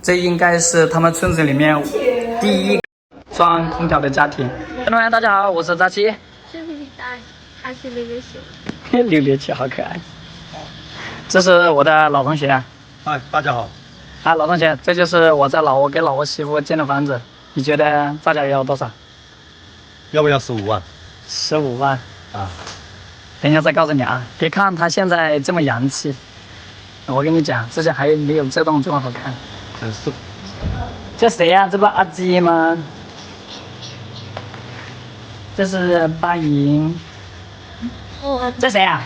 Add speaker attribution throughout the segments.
Speaker 1: 这应该是他们村子里面第一个装空调的家庭。朋友们，大家好，我是扎七。
Speaker 2: 视频大，还是667。
Speaker 1: 667好可爱。这是我的老同学。
Speaker 3: 嗨，大家好。
Speaker 1: 啊，老同学，这就是我在老挝给老挝媳妇建的房子，你觉得造价要多少？
Speaker 3: 要不要15万
Speaker 1: ？15万
Speaker 3: 啊？
Speaker 1: 等一下再告诉你啊！别看它现在这么洋气，我跟你讲，之前还没有这栋这么好看。
Speaker 3: 真是。
Speaker 1: 这谁呀、这不阿基吗？这是八莹。这谁呀、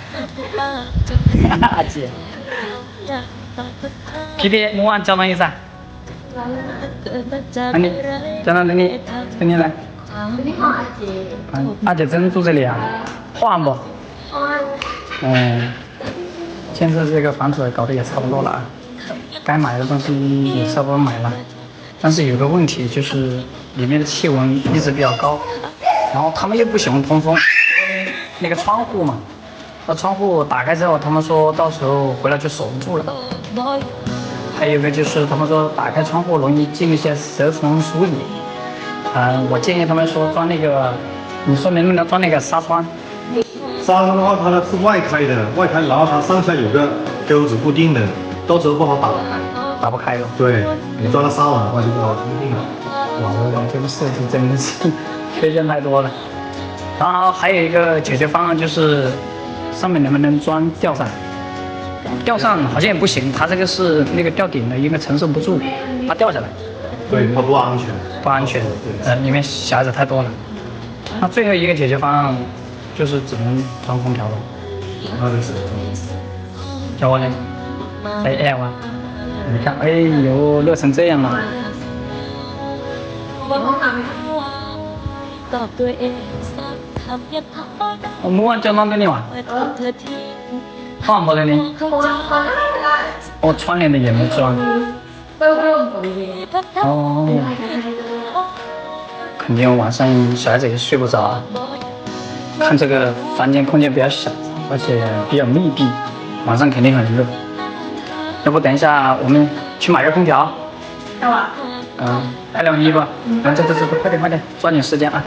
Speaker 1: 阿基。皮皮，我往交通一下。那你，叫他等你来。
Speaker 2: 你好，阿姐。
Speaker 1: 阿姐真住这里啊？换不？现在这个房子搞得也差不多了啊，该买的东西也差不多买了，但是有个问题就是里面的气温一直比较高，然后他们又不喜欢通风，那个窗户嘛，那窗户打开之后，他们说到时候回来就守不住了。还有一个就是他们说打开窗户容易进一些蛇虫鼠蚁，我建议他们说装那个，你说能不能装那个纱窗？
Speaker 3: 纱窗的话，它是外开的，然后它上下有个钩子固定的，到时候不好打开。
Speaker 1: 打不开了。
Speaker 3: 对，你装到纱网的话就不好固定了。
Speaker 1: 哇，这个设计真的是缺陷太多了。然后还有一个解决方案就是上面能不能装吊扇？吊扇好像也不行，它这个是那个吊顶的，应该承受不住，它掉下来。
Speaker 3: 对，它不安全。
Speaker 1: 不安全。里面小孩子太多了。那最后一个解决方案就是只能装空调了。
Speaker 3: 那就是。
Speaker 1: 叫我呢？哎哇！你看，哎呦，热成这样了。我摸就弄给你嘛。换不了你。我窗帘的也没装。哦。肯定晚上小孩子也睡不着啊。看这个房间空间比较小，而且比较密闭，晚上肯定很热。要不等一下我们去买个空调？
Speaker 2: 要啊。
Speaker 1: 来2衣吧。走，快点，抓紧时间啊！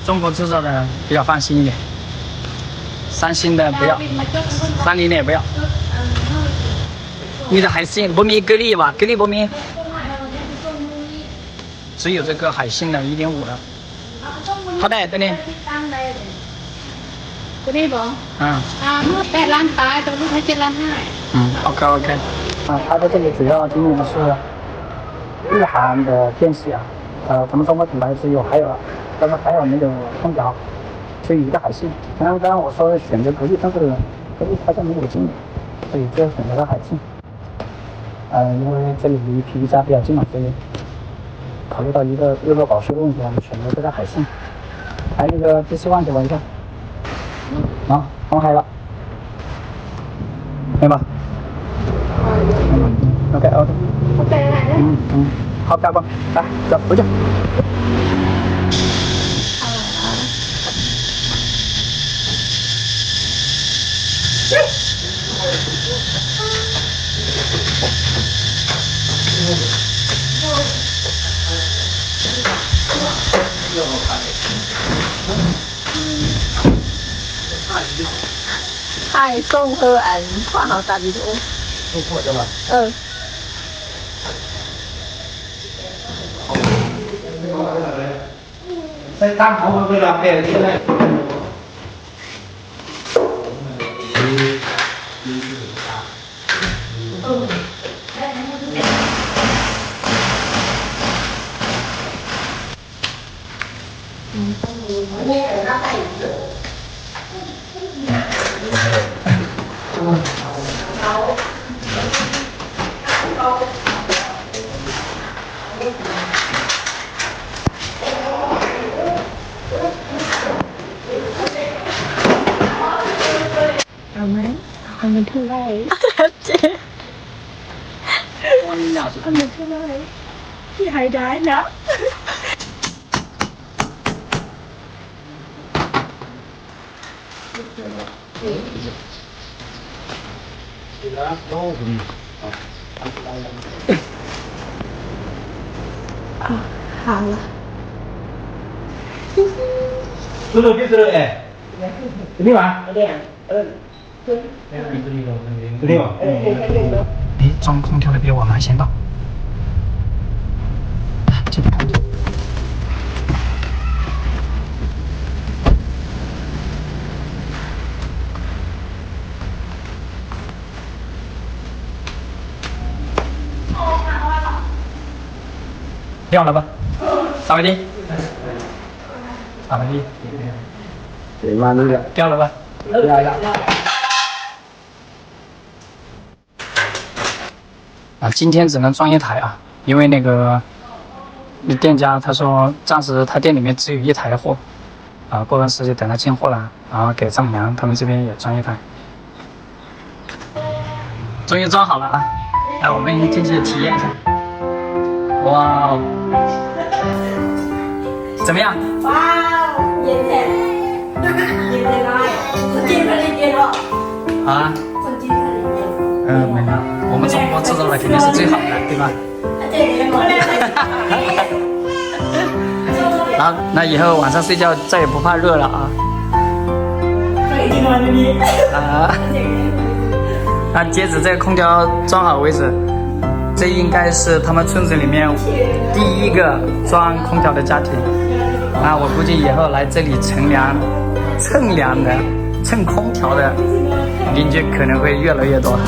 Speaker 1: 中国制造的比较放心一点，三星的不要，30的也不要。你的海信不明格力吧？格力不明，只有这个海信的1.5的。好的，等你。
Speaker 2: ตัวนี้บอก8ล้านตายตัวลูกให้7ล้าน5。
Speaker 1: OK。它的这里主要经营的是日韩的电器啊，咱们中国品牌是还有了。但是还有那个空调，就一个海信。刚刚我说选择格力，但是格力好像没有经理，所以就选择了海信。因为这里离皮皮家比较近嘛，所以考虑到一个日落保湿的问题，我们选择这个海信。还有那个第7万给我一下。红海了，明白？OK。好，下关，来，走，回去。
Speaker 2: 太送喝俺画好大地图。
Speaker 3: 入伙去了。
Speaker 1: 在大堂会不会拉黑？现在。
Speaker 2: เอาไหมเอามันเท่าไหร่
Speaker 4: เจ๊
Speaker 2: เอามันเท่าไหร่พี่หายได้นะ 好了。
Speaker 3: 这个别这哎，这地方，这地方，
Speaker 1: 哎，装空调的比我们先到。这个空调。掉了吧？扫地。扫地。
Speaker 3: 对嘛那个，
Speaker 1: 掉了吧？啊，今天只能装一台啊，因为那个店家他说暂时他店里面只有一台货，啊，过段时间等他进货了，然后给丈母娘他们这边也装一台。终于装好了啊！来，我们进去体验一下。哇哦，怎么样？
Speaker 4: 哇哦，เย็นแท้เย็นเลยคนจีนผลิตเย็นหรอ
Speaker 1: 啊？
Speaker 4: คนจีนผลิตเย็น
Speaker 1: 没有，我们中国制造的肯定是最好的，对吧？
Speaker 4: เจ๊เย็นหมดเลย
Speaker 1: 然后，那以后晚上睡觉再也不怕热了啊！
Speaker 4: เคยกินวันนี้
Speaker 1: 啊，那截止这个空调装好为止，这应该是他们村子里面第一个装空调的家庭。那我估计以后来这里乘凉的、蹭空调的邻居可能会越来越多。